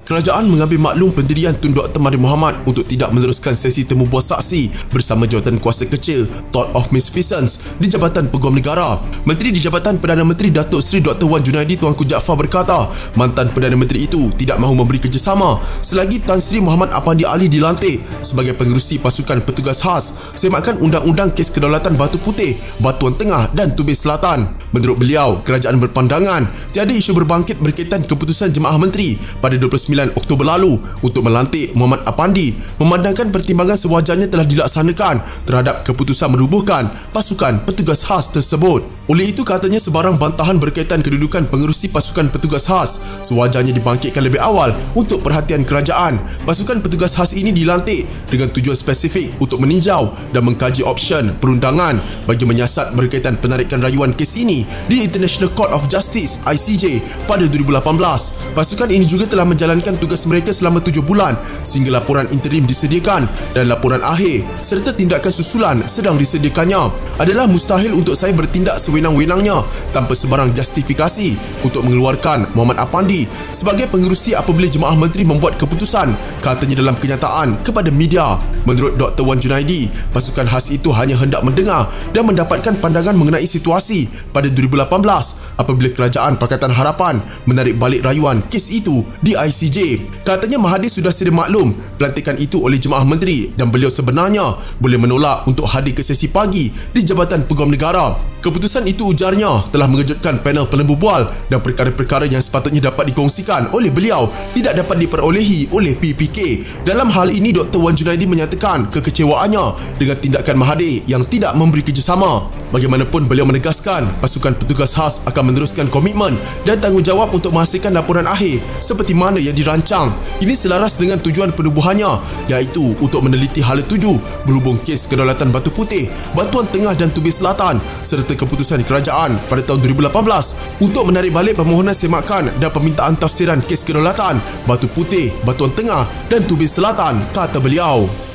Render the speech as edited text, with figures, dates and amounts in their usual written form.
kerajaan mengambil maklum pendirian Tun Dr. Mahathir Mohamad untuk tidak meneruskan sesi temu bual saksi bersama jawatan kuasa kecil Thought of Misfeasance di Jabatan Peguam Negara. Menteri di Jabatan Perdana Menteri Datuk Seri Dr. Wan Junaidi Tuanku Jaafar berkata, mantan Perdana Menteri itu tidak mahu memberi kerjasama selagi Tan Sri Muhammad Apandi Ali dilantik sebagai pengerusi pasukan petugas khas semakan undang-undang kes kedaulatan Batu Putih, Batuan Tengah dan Tubis Selatan. Menurut beliau, kerajaan berpandangan tiada isu berbangkit berkaitan keputusan Jemaah Menteri pada 29 Oktober lalu untuk melantik Muhammad Apandi, memandangkan pertimbangan sewajarnya telah dilaksanakan terhadap keputusan menubuhkan pasukan petugas khas tersebut. Oleh itu, katanya sebarang bantahan berkaitan kedudukan pengerusi pasukan petugas khas sewajarnya dibangkitkan lebih awal untuk perhatian kerajaan. Pasukan petugas khas ini dilantik dengan tujuan spesifik untuk meninjau dan mengkaji option perundangan bagi menyiasat berkaitan penarikan rayuan kes ini di International Court of Justice (ICJ) pada 2018. Pasukan ini juga telah menjalankan tugas mereka selama 7 bulan sehingga laporan interim disediakan dan laporan akhir serta tindakan susulan sedang disediakannya. Adalah mustahil untuk saya bertindak sewenang-wenangnya tanpa sebarang justifikasi untuk mengeluarkan Muhammad Apandi sebagai pengerusi apabila Jemaah Menteri membuat keputusan, katanya dalam kenyataan kepada media. Menurut Dr. Wan Junaidi, pasukan khas itu hanya hendak mendengar dan mendapatkan pandangan mengenai situasi pada 2018 apabila Kerajaan Pakatan Harapan menarik balik rayuan kes itu di ICJ. Katanya Mahathir sudah sedia maklum pelantikan itu oleh Jemaah Menteri dan beliau sebenarnya boleh menolak untuk hadir ke sesi pagi di Jabatan Peguam Negara. Keputusan itu, ujarnya, telah mengejutkan panel pelembu bual dan perkara-perkara yang sepatutnya dapat dikongsikan oleh beliau tidak dapat diperolehi oleh PPK. Dalam hal ini, Dr. Wan Junaidi menyatakan kekecewaannya dengan tindakan Mahathir yang tidak memberi kerjasama. Bagaimanapun, beliau menegaskan pasukan petugas khas akan meneruskan komitmen dan tanggungjawab untuk menghasilkan laporan akhir seperti mana yang dirancang. Ini selaras dengan tujuan penubuhannya, iaitu untuk meneliti hala tuju berhubung kes kedaulatan Batu Putih, Batuan Tengah dan Tubis Selatan serta keputusan kerajaan pada tahun 2018 untuk menarik balik permohonan semakan dan permintaan tafsiran kes kedaulatan Batu Putih, Batuan Tengah dan Tubis Selatan, kata beliau.